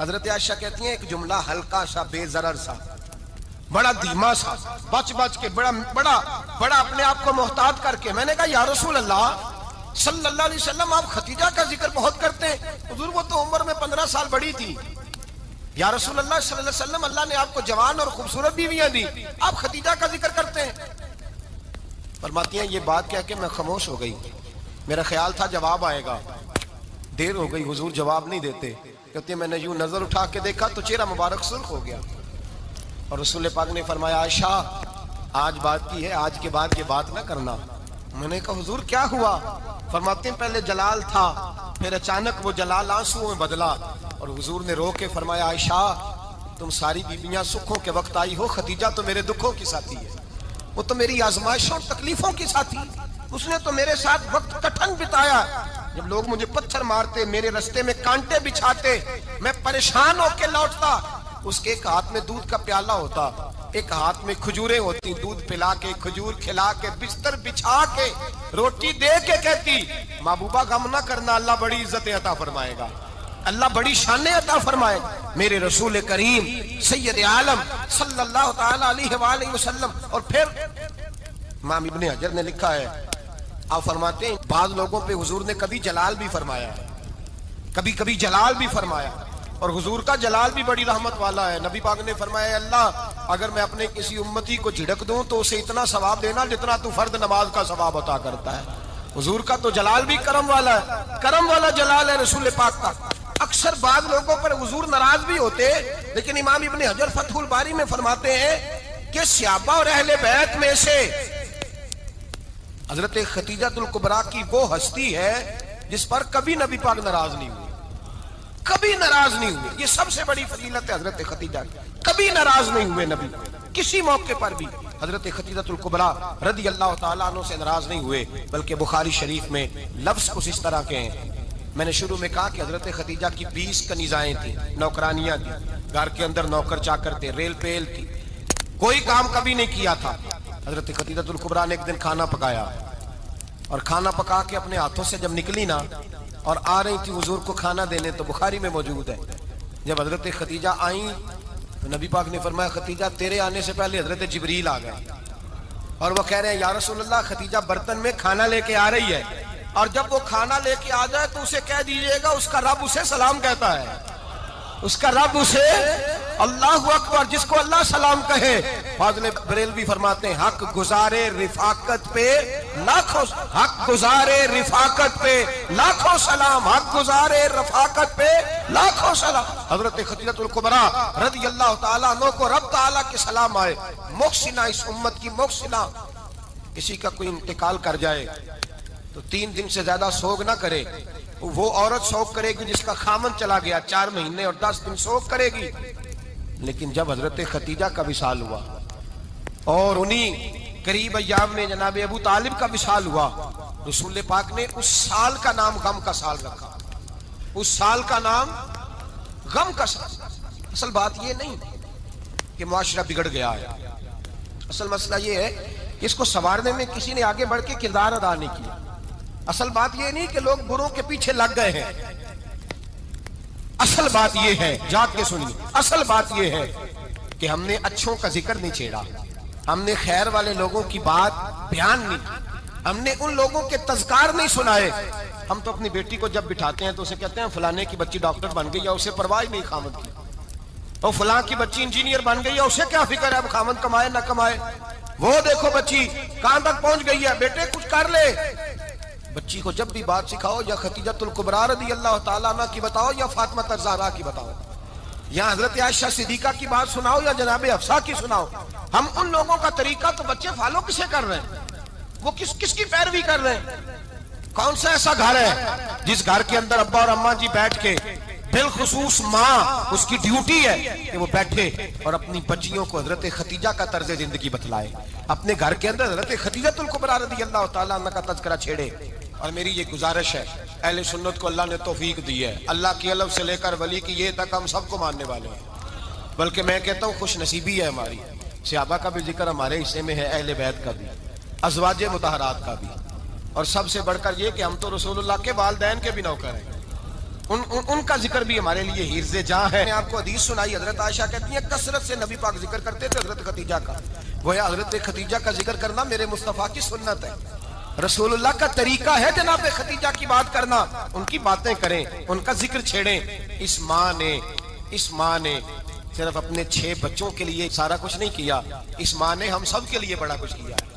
حضرت عائشہ کہتی ہیں ایک جملہ ہلکا سا بے ضرر سا بڑا دھیما سا بچ بچ کے بڑا اپنے آپ کو محتاط کر کے میں نے کہا یا رسول اللہ صلی اللہ علیہ وسلم آپ خدیجہ کا ذکر بہت کرتے ہیں. حضور وہ تو عمر میں 15 سال بڑی تھی. یا رسول اللہ صلی اللہ علیہ وسلم اللہ نے آپ کو جوان اور خوبصورت بیویاں دی, آپ خدیجہ کا ذکر کرتے ہیں. فرماتی ہیں یہ بات کہہ کے میں خاموش ہو گئی. میرا خیال تھا جواب آئے گا, دیر ہو گئی, حضور جواب نہیں دیتے. کہتے ہیں میں نے یوں نظر اٹھا کے دیکھا تو چہرہ مبارک سرخ ہو گیا, اور رسول پاک نے فرمایا عائشہ آج بات کی ہے, آج کے بعد یہ بات نہ کرنا. میں نے کہا حضور کیا ہوا؟ فرماتے ہیں پہلے جلال تھا, پھر اچانک وہ جلال آنسوؤں میں بدلا. اور حضور نے رو کے فرمایا عائشہ تم ساری بیویاں سکھوں کے وقت آئی ہو, خدیجہ تو میرے دکھوں کی ساتھی ہے, وہ تو میری آزمائشوں اور تکلیفوں کی ساتھی, اس نے تو میرے ساتھ وقت کٹھن بتایا. جب لوگ مجھے پتھر مارتے, میرے رستے میں کانٹے بچھاتے, میں پریشان ہو کے لوٹتا. اس کے ایک ہاتھ میں دودھ کا پیالہ ہوتا, ایک ہاتھ میں کھجوریں ہوتی, دودھ پلا کے کھجور کھلا کے بستر بچھا کے روٹی دے کے کہتی محبوبہ غم نہ کرنا, اللہ بڑی عزت عطا فرمائے گا, اللہ بڑی شان عطا فرمائے گا. میرے رسول کریم سید عالم صلی اللہ تعالی علیہ وآلہ وسلم. اور پھر امام ابن حجر نے لکھا ہے, آپ فرماتے ہیں بعض لوگوں پہ حضور نے کبھی جلال بھی فرمایا, کبھی جلال بھی فرمایا, اور حضور کا جلال بھی بڑی رحمت والا ہے. نبی پاک نے فرمایا اللہ اگر میں اپنے کسی امتی کو جھڑک دوں تو اسے اتنا ثواب دینا جتنا تو فرد نماز کا ثواب عطا کرتا ہے. حضور کا تو جلال بھی کرم والا ہے, کرم والا جلال ہے رسول پاک کا. اکثر بعض لوگوں پر حضور ناراض بھی ہوتے, لیکن امام ابن حجر فتح الباری میں فرماتے ہیں کہ صحابہ اور اہل بیت میں سے حضرت خدیجہ الکبریٰ کی وہ ہستی ہے جس پر کبھی نبی پاک ناراض نہیں ہوئے, کبھی ناراض نہیں ہوئے. یہ سب سے بڑی فضیلت ہے حضرت خدیجہ کی, کبھی ناراض نہیں ہوئے نبی, کسی موقع پر بھی حضرت خدیجہ الکبریٰ رضی اللہ تعالیٰ عنہ سے ناراض نہیں ہوئے. بلکہ بخاری شریف میں لفظ کچھ اس طرح کے ہیں. میں نے شروع میں کہا کہ حضرت خدیجہ کی 20 کنیزائیں تھیں, نوکرانیاں تھیں, گھر کے اندر نوکر چاکر تھے, ریل پیل تھی, کوئی کام کبھی نہیں کیا تھا. حضرت خدیجہ الکبریٰ نے ایک دن کھانا پکایا, اور کھانا پکا کے اپنے ہاتھوں سے جب نکلی نا اور آ رہی تھی حضور کو کھانا دینے, تو بخاری میں موجود ہے جب حضرت خدیجہ آئیں تو نبی پاک نے فرمایا خدیجہ تیرے آنے سے پہلے حضرت جبریل آ گئے, اور وہ کہہ رہے ہیں یا رسول اللہ خدیجہ برتن میں کھانا لے کے آ رہی ہے, اور جب وہ کھانا لے کے آ جائے تو اسے کہہ دیجئے گا اس کا رب اسے سلام کہتا ہے, اس کا رب اسے اللہ اکبر, جس کو اللہ سلام کہے. فاضل بریلوی فرماتے ہیں حق گزارے رفاقت پہ لاکھوں, حق گزارے رفاقت پہ لاکھوں سلام, حق گزارے رفاقت پہ لاکھوں سلام. حضرت خدیجہ الکبریٰ رضی اللہ تعالیٰ عنہ کو رب تعالیٰ کے سلام آئے. محسنہ, اس امت کی محسنہ. کسی کا کوئی انتقال کر جائے تو 3 دن سے زیادہ سوگ نہ کرے. وہ عورت سوگ کرے گی جس کا خامن چلا گیا, 4 مہینے اور 10 دن سوگ کرے گی. لیکن جب حضرت خدیجہ کا وصال ہوا اور انہی قریب ایام میں جناب ابو طالب کا وصال ہوا, رسول پاک نے اس سال کا نام غم کا سال رکھا, اس سال کا نام غم کا سال. اصل بات یہ نہیں کہ معاشرہ بگڑ گیا ہے, اصل مسئلہ یہ ہے کہ اس کو سنوارنے میں کسی نے آگے بڑھ کے کردار ادا نہیں کیا. اصل بات یہ نہیں کہ لوگ بروں کے پیچھے لگ گئے ہیں, اصل بات یہ ہے, جاگ کے سنیے, اصل بات یہ ہے کہ ہم نے اچھوں کا ذکر نہیں چھیڑا, ہم نے خیر والے لوگوں کی بات بیان نہیں کی, ہم نے ان لوگوں کے تذکار نہیں سنائے. ہم تو اپنی بیٹی کو جب بٹھاتے ہیں تو اسے کہتے ہیں فلانے کی بچی ڈاکٹر بن گئی, یا اسے پرواہ نہیں خامد کی, اور فلاں کی بچی انجینئر بن گئی, یا اسے کیا فکر ہے اب خامد کمائے نہ کمائے. وہ دیکھو بچی کہاں تک پہنچ گئی ہے, بیٹے کچھ کر لے. بچی کو جب بھی بات سکھاؤ یا خدیجہ الکبریٰ رضی اللہ تعالیٰ عنہ کی بتاؤ یا فاطمہ الزہرا کی بتاؤ, یا حضرت عائشہ صدیقہ کی بات سناؤ یا جناب حفصہ کی سناؤ. ہم ان لوگوں کا طریقہ تو بچے فالو کسے کر رہے ہیں, وہ کس کی پیروی کر رہے ہیں. کون سا ایسا گھر ہے جس گھر کے اندر ابا اور اماں جی بیٹھ کے, بالخصوص ماں اس کی ڈیوٹی ہے کہ وہ بیٹھے اور اپنی بچیوں کو حضرت خدیجہ کا طرز زندگی بتلائے, اپنے گھر کے اندر حضرت خدیجہ الکبریٰ رضی اللہ تعالیٰ عنہ کا تذکرہ چھیڑے. اور میری یہ گزارش ہے, اہل سنت کو اللہ نے توفیق دی ہے, اللہ کی علم سے لے کر ولی کی یہ تک ہم سب کو ماننے والے ہیں. بلکہ میں کہتا ہوں خوش نصیبی ہے ہماری, صحابہ کا بھی ذکر ہمارے حصے میں ہے, اہل بیت کا بھی, ازواج مطہرات کا بھی, اور سب سے بڑھ کر یہ کہ ہم تو رسول اللہ کے والدین کے بھی نوکر ہیں. ان کا ذکر بھی ہمارے لیے حرز جاں ہے. میں آپ کو حدیث سنائی, حضرت عائشہ کہتی ہیں کثرت سے نبی پاک ذکر کرتے تھے حضرت خدیجہ کا. گویا حضرت خدیجہ کا ذکر کرنا میرے مصطفیٰ کی سنت ہے, رسول اللہ کا طریقہ ہے جناب خدیجہ کی بات کرنا. ان کی باتیں کریں, ان کا ذکر چھیڑیں. اس ماں نے صرف اپنے 6 بچوں کے لیے سارا کچھ نہیں کیا, اس ماں نے ہم سب کے لیے بڑا کچھ کیا ہے.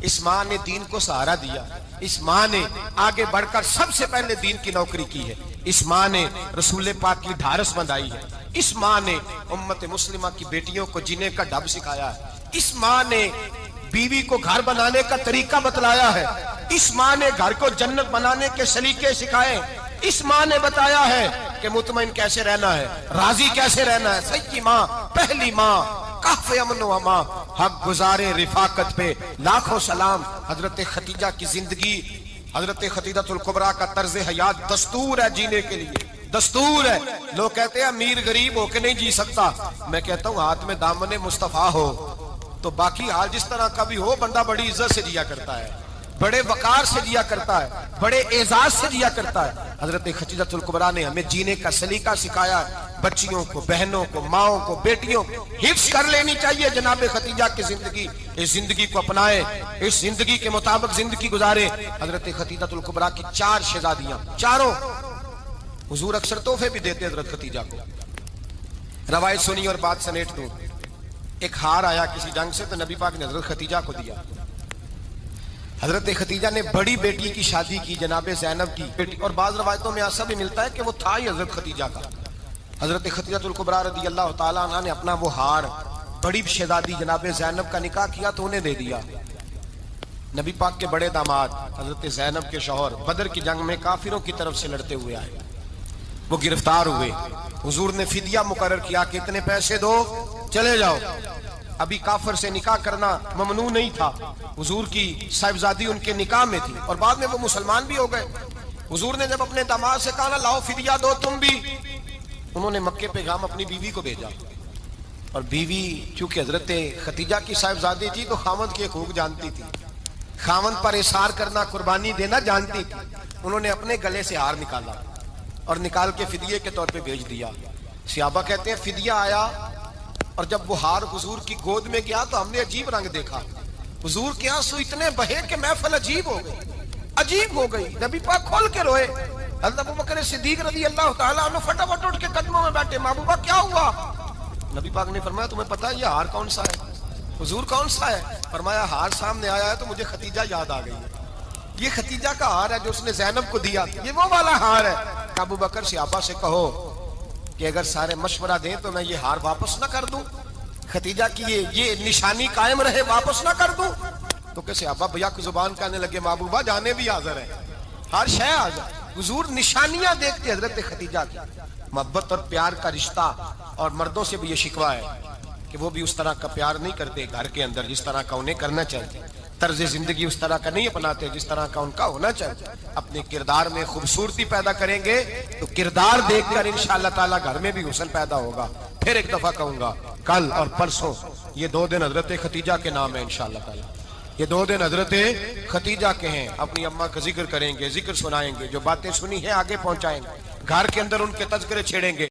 اس ماں نے دین کو سہارا دیا, اس ماں نے آگے بڑھ کر سب سے پہلے دین کی نوکری کی ہے, اس ماں نے رسول پاک کی ڈھارس بندھائی ہے, اس ماں نے امت مسلمہ کی بیٹیوں کو جینے کا ڈھب سکھایا ہے, اس ماں نے بیوی کو گھر بنانے کا طریقہ بتلایا ہے, اس ماں نے گھر کو جنت بنانے کے سلیقے سکھائے, اس ماں نے بتایا ہے کہ مطمئن کیسے رہنا ہے, راضی کیسے رہنا ہے. سچی ماں, پہلی ماں, کہف امن و امان, حق گزارے رفاقت پہ لاکھوں سلام. حضرت خدیجہ کی زندگی, حضرت خدیجہ الکبریٰ کا طرز حیات دستور ہے جینے کے لیے, دستور ہے. لوگ کہتے ہیں امیر غریب ہو کے نہیں جی سکتا, میں کہتا ہوں ہاتھ میں دامن مصطفیٰ ہو تو باقی حال جس طرح کا بھی ہو, بندہ بڑی عزت سے جیا کرتا ہے, بڑے وقار سے جیا کرتا ہے, بڑے اعزاز سے جیا کرتا ہے. حضرت خدیجہ الکبریٰ نے ہمیں جینے کا سلیقہ سکھایا ہے. بچیوں کو, بہنوں کو, ماؤں کو, بیٹیوں کو حفظ کر لینی چاہیے جناب خدیجہ کی زندگی. اس زندگی کو اپنائے, اس زندگی کے مطابق زندگی گزارے. حضرت خدیجہ الکبریٰ کی 4 شہزادیاں, چاروں حضور اکثر تحفے بھی دیتے حضرت خدیجہ کو. روایت سنی اور بات سمیٹ دوں. ایک ہار آیا کسی جنگ سے تو نبی پاک نے حضرت خدیجہ کو دیا. حضرت خدیجہ نے بڑی بیٹی کی شادی کی, جناب زینب کی بیٹی, اور بعض روایتوں میں ایسا بھی ملتا ہے کہ وہ تھا ہی حضرت خدیجہ کا. حضرت خدیجہ الکبریٰ رضی اللہ تعالیٰ عنہ نے اپنا وہ ہار بڑی شہزادی جناب زینب کا نکاح کیا تو انہیں دے دیا. نبی پاک کے بڑے داماد حضرت زینب کے شوہر بدر کی جنگ میں کافروں کی طرف سے لڑتے ہوئے آئے, وہ گرفتار ہوئے. حضور نے فدیہ مقرر کیا کہ اتنے پیسے دو چلے جاؤ. ابھی کافر سے نکاح کرنا ممنوع نہیں تھا, حضور کی صاحبزادی ان کے نکاح میں تھی اور بعد میں وہ مسلمان بھی ہو گئے. حضور نے جب اپنے داماد سے کہا نا لاؤ فدیہ دو تم بھی, انہوں نے مکے پیغام اپنی بیوی کو بھیجا, اور بیوی چونکہ حضرت خدیجہ کی صاحبزادی تھی تو خاوند کے حقوق جانتی تھی, خاوند پر اثار کرنا, قربانی دینا جانتی تھی. انہوں نے اپنے گلے سے ہار نکالا اور نکال کے فدیے کے طور پہ بھیج دیا. صحابہ کہتے ہیں فدیہ آیا اور جب وہ ہار حضور کی گود میں گیا تو ہم نے عجیب رنگ دیکھا. حضور کے آنسو اتنے بہے کہ محفل عجیب ہو گئی. نبی پاک کھول کے روئے. حضرت ابوبکر صدیق رضی اللہ تعالیٰ عنہ فٹافٹ اٹھ کے قدموں میں بیٹھے, محبوبہ کیا ہوا؟ نبی پاک نے فرمایا تمہیں پتا ہے یہ ہار کون سا ہے؟ حضور کون سا ہے؟ فرمایا ہار سامنے آیا ہے تو مجھے خدیجہ یاد آ گئی ہے. یہ خدیجہ کا ہار ہے جو اس نے زینب کو دیا, یہ وہ والا ہار ہے. ابوبکر صحابہ سے کہو کہ اگر سارے مشورہ دیں تو میں یہ ہار واپس نہ کر دوں, خدیجہ کی یہ نشانی قائم رہے, واپس نہ کر دوں. تو کہ صحابہ بھیا کی زبان کہنے لگے محبوبہ جانے بھی حاضر ہے, ہر شے آ جائے. حضور نشانیاں دیکھتے حضرت خدیجہ کی, محبت اور پیار کا رشتہ. اور مردوں سے بھی یہ شکوہ ہے کہ وہ بھی اس طرح کا پیار نہیں کرتے گھر کے اندر جس طرح کا انہیں کرنا چاہیے, طرز زندگی اس طرح کا نہیں اپناتے جس طرح کا ان کا ہونا چاہیے. اپنے کردار میں خوبصورتی پیدا کریں گے تو کردار دیکھ کر انشاءاللہ تعالی گھر میں بھی حسن پیدا ہوگا. پھر ایک دفعہ کہوں گا, کل اور پرسوں یہ 2 دن حضرت خدیجہ کے نام ہے انشاءاللہ تعالی. یہ 2 دن حضرت خدیجہ کے ہیں. اپنی اماں کا ذکر کریں گے, ذکر سنائیں گے, جو باتیں سنی ہیں آگے پہنچائیں گے, گھر کے اندر ان کے تذکرے چھیڑیں گے.